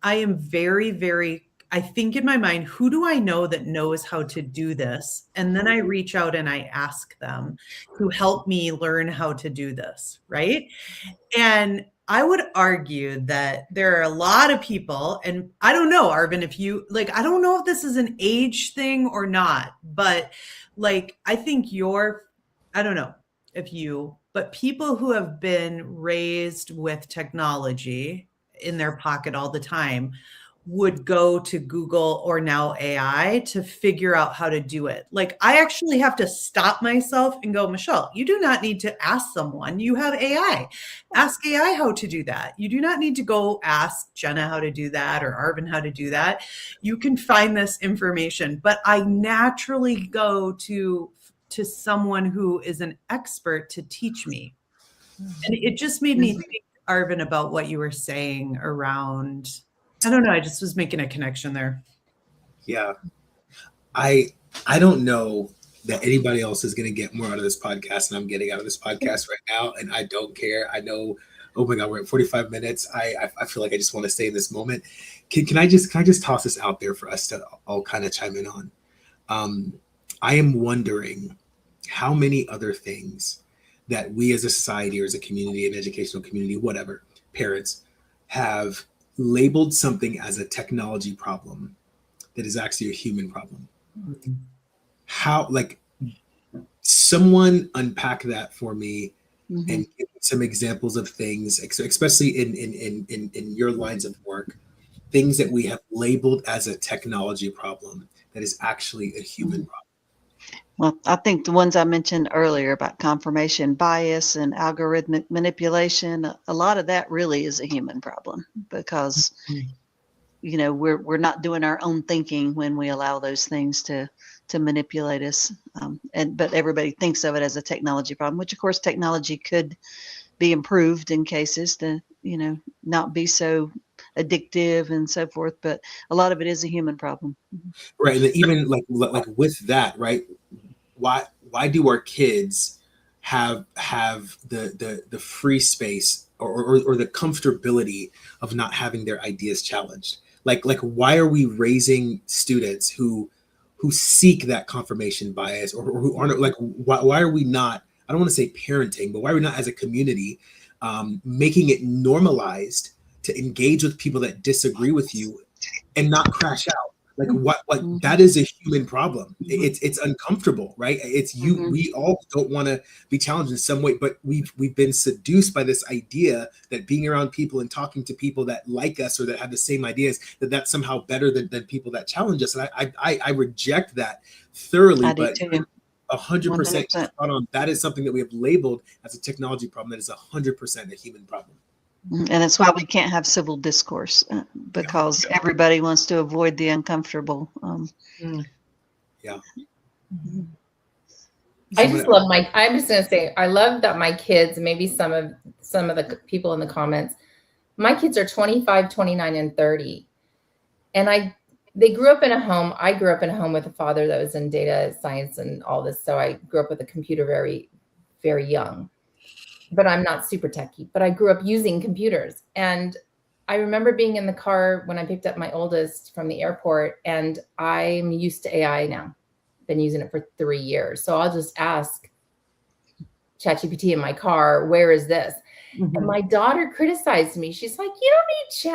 I am very, very, I think in my mind, who do I know that knows how to do this? And then I reach out and I ask them to help me learn how to do this, right? And I would argue that there are a lot of people, and I don't know, Arvin, if you like, I don't know if this is an age thing or not, but like, I think I don't know if you, but people who have been raised with technology in their pocket all the time would go to Google or now AI to figure out how to do it. Like I actually have to stop myself and go, Michelle, you do not need to ask someone. You have AI. Ask AI how to do that. You do not need to go ask Jenna how to do that or Arvin how to do that. You can find this information, but I naturally go to someone who is an expert to teach me. And it just made me think, Arvin, about what you were saying around, I don't know. I just was making a connection there. Yeah. I don't know that anybody else is going to get more out of this podcast than I'm getting out of this podcast right now. And I don't care. I know, oh my God, we're at 45 minutes. I feel like I just want to stay in this moment. Can I just toss this out there for us to all kind of chime in on? I am wondering how many other things that we as a society or as a community, an educational community, whatever, parents have labeled something as a technology problem that is actually a human problem. Mm-hmm. How, like, someone unpack that for me and give me some examples of things, especially in your lines of work, things that we have labeled as a technology problem that is actually a human problem. Well, I think the ones I mentioned earlier about confirmation bias and algorithmic manipulation, a lot of that really is a human problem because, you know, we're not doing our own thinking when we allow those things to manipulate us. But everybody thinks of it as a technology problem, which of course technology could be improved in cases to, you know, not be so addictive and so forth. But a lot of it is a human problem. Right. And even like with that, right? Why do our kids have the free space or the comfortability of not having their ideas challenged? Like why are we raising students who seek that confirmation bias or who aren't, like why are we not, I don't want to say parenting, but why are we not as a community making it normalized to engage with people that disagree with you and not crash out? Like that is a human problem. It's uncomfortable, right? It's you. We all don't want to be challenged in some way, but we've been seduced by this idea that being around people and talking to people that like us or that have the same ideas, that's somehow better than people that challenge us. And I reject that thoroughly. But 100% spot on. That is something that we have labeled as a technology problem that is 100% a human problem. And that's why we can't have civil discourse because everybody wants to avoid the uncomfortable. Yeah. I just love I'm just going to say, I love that my kids, maybe some of the people in the comments, my kids are 25, 29, and 30. And they grew up in a home. I grew up in a home with a father that was in data science and all this. So I grew up with a computer very, very young. But I'm not super techie, but I grew up using computers. And I remember being in the car when I picked up my oldest from the airport, and I'm used to AI now. Been using it for 3 years. So I'll just ask ChatGPT in my car, where is this? And my daughter criticized me. She's like, you don't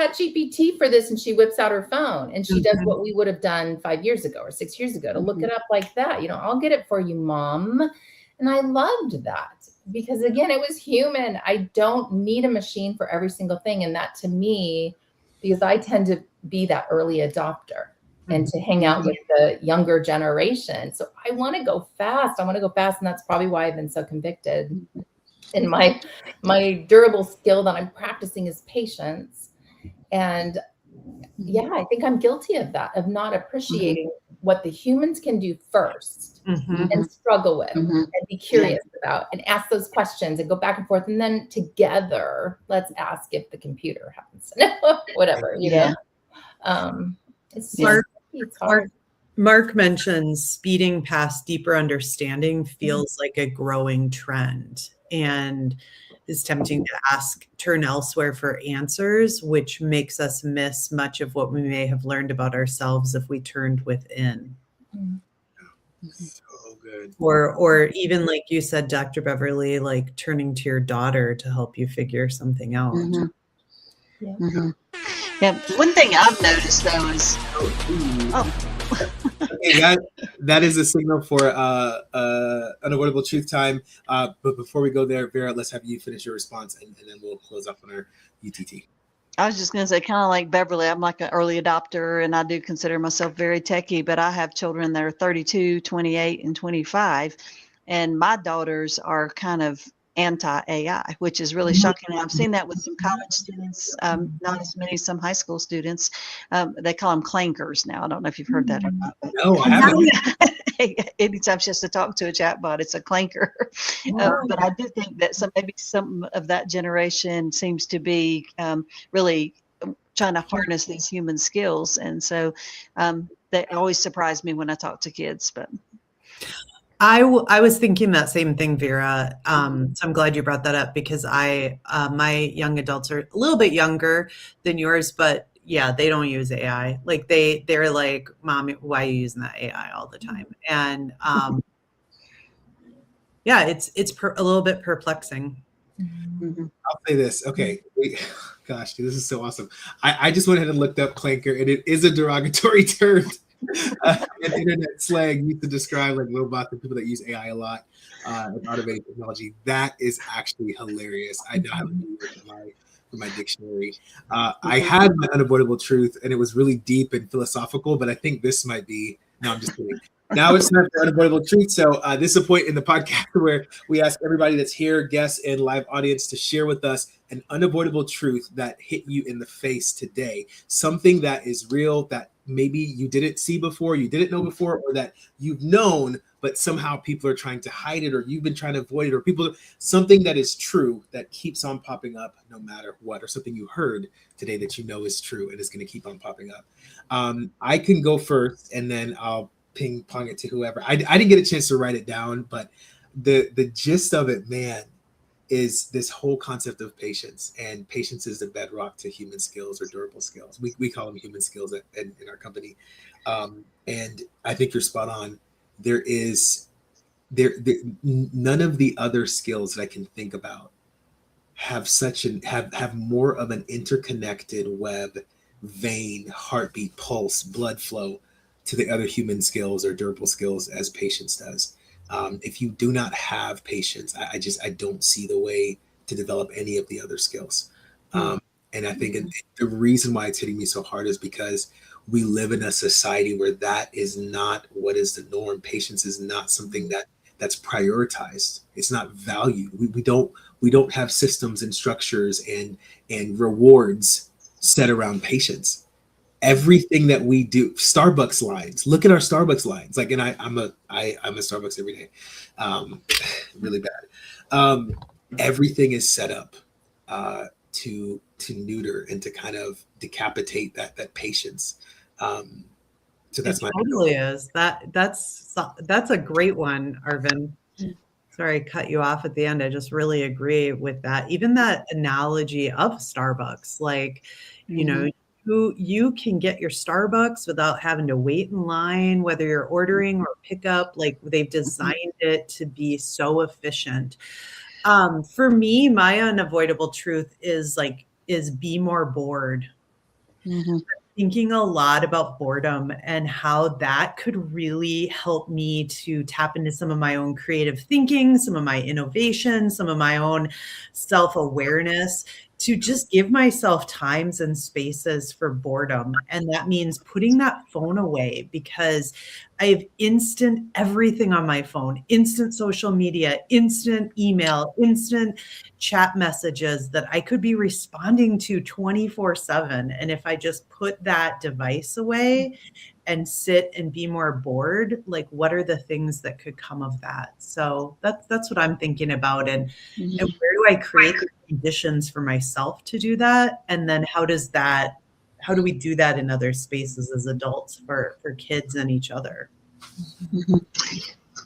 need ChatGPT for this. And she whips out her phone and she does what we would have done 5 years ago or 6 years ago to look it up like that. You know, I'll get it for you, Mom. And I loved that. Because again, it was human. I don't need a machine for every single thing. And that to me, because I tend to be that early adopter and to hang out with the younger generation. So I want to go fast. And that's probably why I've been so convicted. And my durable skill that I'm practicing is patience. And yeah, I think I'm guilty of that, of not appreciating what the humans can do first Mhm. and struggle with Mhm. and be curious about and ask those questions and go back and forth. And then together, let's ask if the computer happens to know whatever, you know? It's Yeah. just, it's hard. Mark mentions speeding past deeper understanding feels like a growing trend and is tempting to turn elsewhere for answers, which makes us miss much of what we may have learned about ourselves if we turned within. So good. Or even like you said, Dr. Beverly, like turning to your daughter to help you figure something out. Mhm. Yeah. Mhm. Yeah. One thing I've noticed though is, Okay, that is a signal for unavoidable truth time. But before we go there, Vera, let's have you finish your response, and then we'll close off on our UTT. I was just going to say, kind of like Beverly, I'm like an early adopter, and I do consider myself very techie, but I have children that are 32, 28, and 25. And my daughters are kind of anti-AI, which is really shocking. And I've seen that with some college students, not as many, some high school students. They call them clankers now. I don't know if you've heard that or not. No, I haven't. Anytime she has to talk to a chatbot, it's a clanker. But I do think that maybe some of that generation seems to be really trying to harness these human skills. And so they always surprise me when I talk to kids. But I was thinking that same thing, Vera. So I'm glad you brought that up because my young adults are a little bit younger than yours, but yeah, they don't use AI. Like they're like, Mom, why are you using that AI all the time? And yeah, it's a little bit perplexing. I'll say this. Okay. Gosh, dude, this is so awesome. I just went ahead and looked up clanker, and it is a derogatory term. And internet slang used to describe like robots and people that use AI a lot and automated technology. That is actually hilarious. I now have it for my dictionary. I had my unavoidable truth, and it was really deep and philosophical, but I think this might be. No, I'm just kidding. Now it's time for unavoidable truth. So this is a point in the podcast where we ask everybody that's here, guests and live audience, to share with us an unavoidable truth that hit you in the face today. Something that is real, that maybe you didn't see before, you didn't know before, or that you've known, but somehow people are trying to hide it, or you've been trying to avoid it, or something that is true that keeps on popping up no matter what, or something you heard today that you know is true and is going to keep on popping up. I can go first, and then I'll ping pong it to whoever. I didn't get a chance to write it down, but the gist of it, man, is this whole concept of patience. And patience is the bedrock to human skills or durable skills. We call them human skills in our company. And I think you're spot on. None of the other skills that I can think about have have more of an interconnected web, vein, heartbeat, pulse, blood flow to the other human skills or durable skills as patience does. If you do not have patience, I don't see the way to develop any of the other skills. And I think the reason why it's hitting me so hard is because we live in a society where that is not what is the norm. Patience is not something that's prioritized. It's not valued. We don't have systems and structures and rewards set around patience. Everything that we do, Starbucks lines. Look at our Starbucks lines. Like, and I'm a Starbucks every day, really bad. Everything is set up to neuter and to kind of decapitate that patience. So that's it totally is. That's a great one, Arvin. Sorry, I cut you off at the end. I just really agree with that. Even that analogy of Starbucks, like, you know, you can get your Starbucks without having to wait in line, whether you're ordering or pick up. Like, they've designed it to be so efficient. For me, my unavoidable truth is be more bored. Thinking a lot about boredom and how that could really help me to tap into some of my own creative thinking, some of my innovation, some of my own self-awareness, to just give myself times and spaces for boredom. And that means putting that phone away, because I have instant everything on my phone, instant social media, instant email, instant chat messages that I could be responding to 24/7. And if I just put that device away and sit and be more bored, like what are the things that could come of that? So that's what I'm thinking about. And where do I create the conditions for myself to do that? And then how do we do that in other spaces as adults for kids and each other?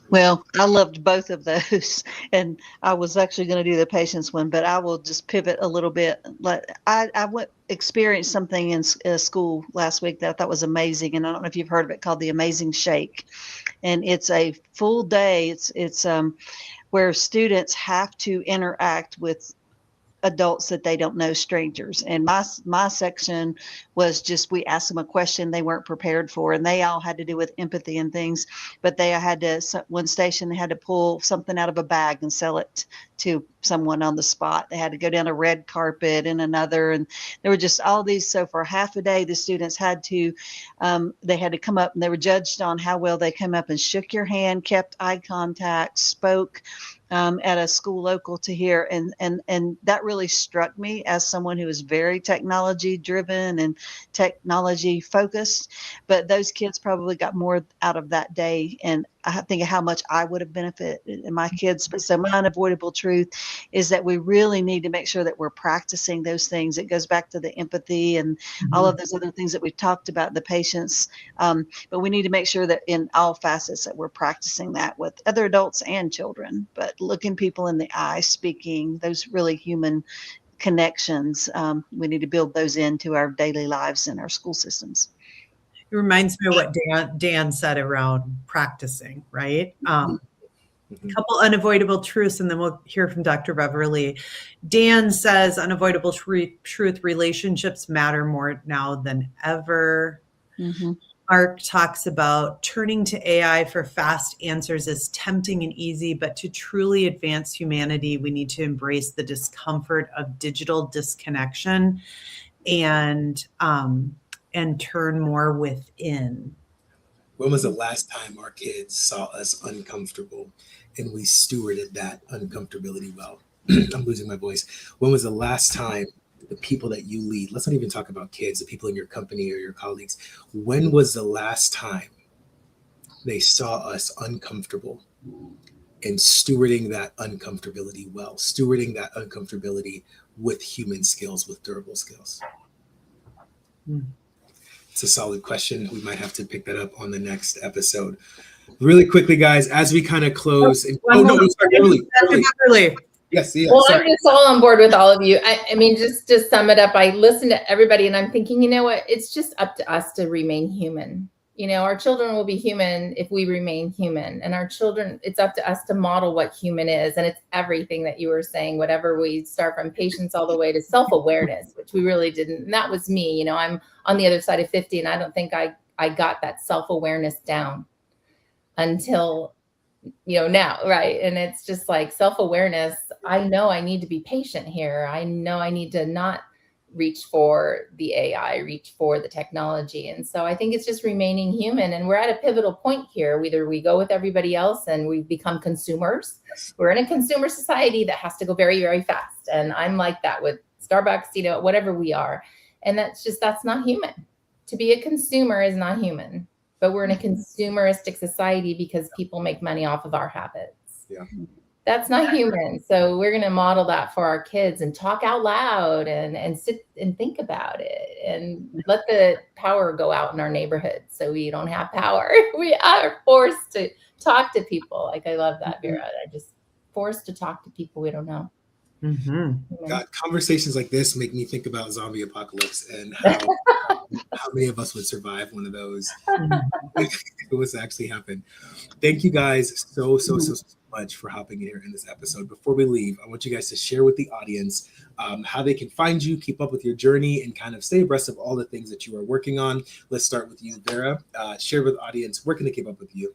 Well, I loved both of those, and I was actually going to do the patience one, but I will just pivot a little bit. Like I experienced something in school last week that I thought was amazing, and I don't know if you've heard of it, called the Amazing Shake, and it's a full day. It's where students have to interact with adults that they don't know, strangers. And my section was just, we asked them a question they weren't prepared for, and they all had to do with empathy and things, but they had to, one station, they had to pull something out of a bag and sell it to someone on the spot. They had to go down a red carpet in another, and there were just all these. So for half a day, the students had to, they had to come up, and they were judged on how well they came up and shook your hand, kept eye contact, spoke at a school local to here. And that really struck me as someone who is very technology driven and technology focused. But those kids probably got more out of that day. And I think of how much I would have benefited in my kids. But so my unavoidable truth is that we really need to make sure that we're practicing those things. It goes back to the empathy and all of those other things that we've talked about, the patience. But we need to make sure that in all facets that we're practicing that with other adults and children, but looking people in the eye, speaking, those really human connections. We need to build those into our daily lives and our school systems. It reminds me of what Dan said around practicing, right? A couple unavoidable truths, and then we'll hear from Dr. Beverly. Dan says unavoidable truth, relationships matter more now than ever. Mark talks about turning to AI for fast answers is tempting and easy, but to truly advance humanity, we need to embrace the discomfort of digital disconnection and turn more within. When was the last time our kids saw us uncomfortable and we stewarded that uncomfortability well? I'm losing my voice. When was the last time the people that you lead, let's not even talk about kids, the people in your company or your colleagues, when was the last time they saw us uncomfortable and stewarding that uncomfortability well, stewarding that uncomfortability with human skills, with durable skills? It's a solid question. We might have to pick that up on the next episode. Really quickly, guys, as we kind of close. Beverly. Yes. Well, sorry. I'm just all on board with all of you. I mean, just to sum it up, I listen to everybody and I'm thinking, you know what? It's just up to us to remain human. You know, our children will be human if we remain human, and our children, it's up to us to model what human is. And it's everything that you were saying, whatever we start from patience all the way to self-awareness, which we really didn't. And that was me, you know, I'm on the other side of 50 and I don't think I got that self-awareness down until, you know, now. Right. And it's just like self-awareness. I know I need to be patient here. I know I need to not reach for the AI, reach for the technology. And so I think it's just remaining human. And we're at a pivotal point here. Either we go with everybody else and we become consumers. We're in a consumer society that has to go very, very fast. And I'm like that with Starbucks, you know, whatever we are. And that's not human. To be a consumer is not human. But we're in a consumeristic society because people make money off of our habits. Yeah. That's not human. So we're going to model that for our kids and talk out loud and sit and think about it and let the power go out in our neighborhood so we don't have power. We are forced to talk to people. Like, I love that, Vera. I just forced to talk to people we don't know. God, conversations like this make me think about zombie apocalypse and how many of us would survive one of those if it was to actually happen. Thank you guys so much for hopping in here in this episode. Before we leave, I want you guys to share with the audience how they can find you, keep up with your journey, and kind of stay abreast of all the things that you are working on. Let's start with you, Vera. Share with the audience, where can they keep up with you?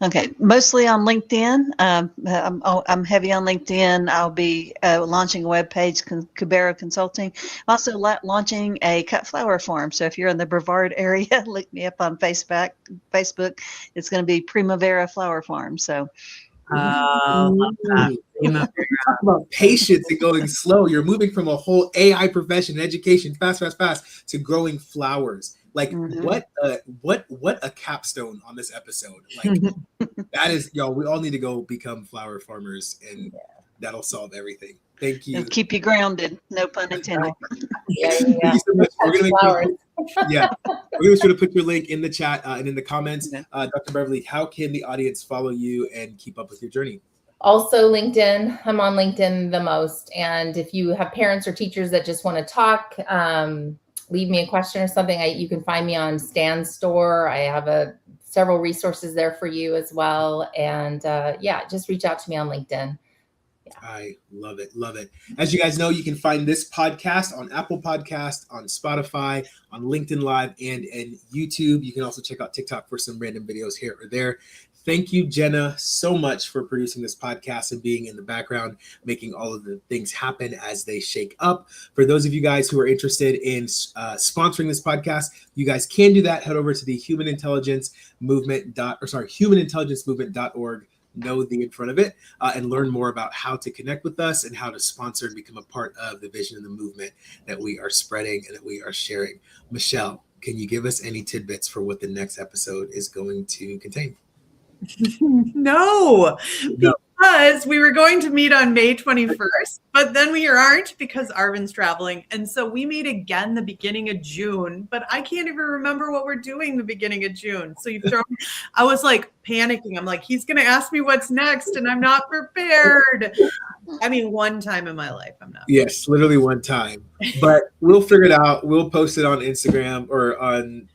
Okay, mostly on LinkedIn. I'm heavy on LinkedIn. I'll be launching a webpage, Cubero Consulting. I'm also launching a cut flower farm. So if you're in the Brevard area, look me up on Facebook. It's going to be Primavera Flower Farm. So. Talk about patience and going slow. You're moving from a whole AI profession, education, fast, to growing flowers. Like Mhm. what a capstone on this episode. Like that is, y'all, we all need to go become flower farmers, and that'll solve everything. Thank you. It'll keep you grounded. No pun intended. Yeah, Thank yeah. you so much. We're gonna make Flowers. yeah, we're gonna sort of put your link in the chat and in the comments. Yeah. Dr. Beverly, how can the audience follow you and keep up with your journey? Also LinkedIn. I'm on LinkedIn the most. And if you have parents or teachers that just want to talk, leave me a question or something, you can find me on Stan's Store. I have several resources there for you as well. And yeah, just reach out to me on LinkedIn. Yeah. I love it. Love it. As you guys know, you can find this podcast on Apple Podcast, on Spotify, on LinkedIn Live, and YouTube. You can also check out TikTok for some random videos here or there. Thank you, Jenna, so much for producing this podcast and being in the background, making all of the things happen as they shake up. For those of you guys who are interested in sponsoring this podcast, you guys can do that. Head over to the humanintelligencemovement.org. Know the in front of it and learn more about how to connect with us and how to sponsor and become a part of the vision and the movement that we are spreading and that we are sharing. Michelle, can you give us any tidbits for what the next episode is going to contain? No, because we were going to meet on May 21st, but then we aren't because Arvin's traveling. And so we meet again the beginning of June, but I can't even remember what we're doing the beginning of June. So I was like panicking. I'm like, he's going to ask me what's next and I'm not prepared. I mean, one time in my life, I'm not. Yes, literally one time, but we'll figure it out. We'll post it on Instagram or on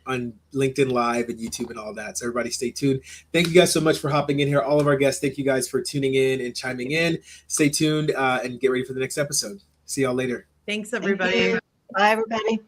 LinkedIn Live and YouTube and all that. So everybody stay tuned. Thank you guys so much for hopping in here. All of our guests, thank you guys for tuning in and chiming in. Stay tuned and get ready for the next episode. See y'all later. Thanks, everybody. Thank Bye, everybody.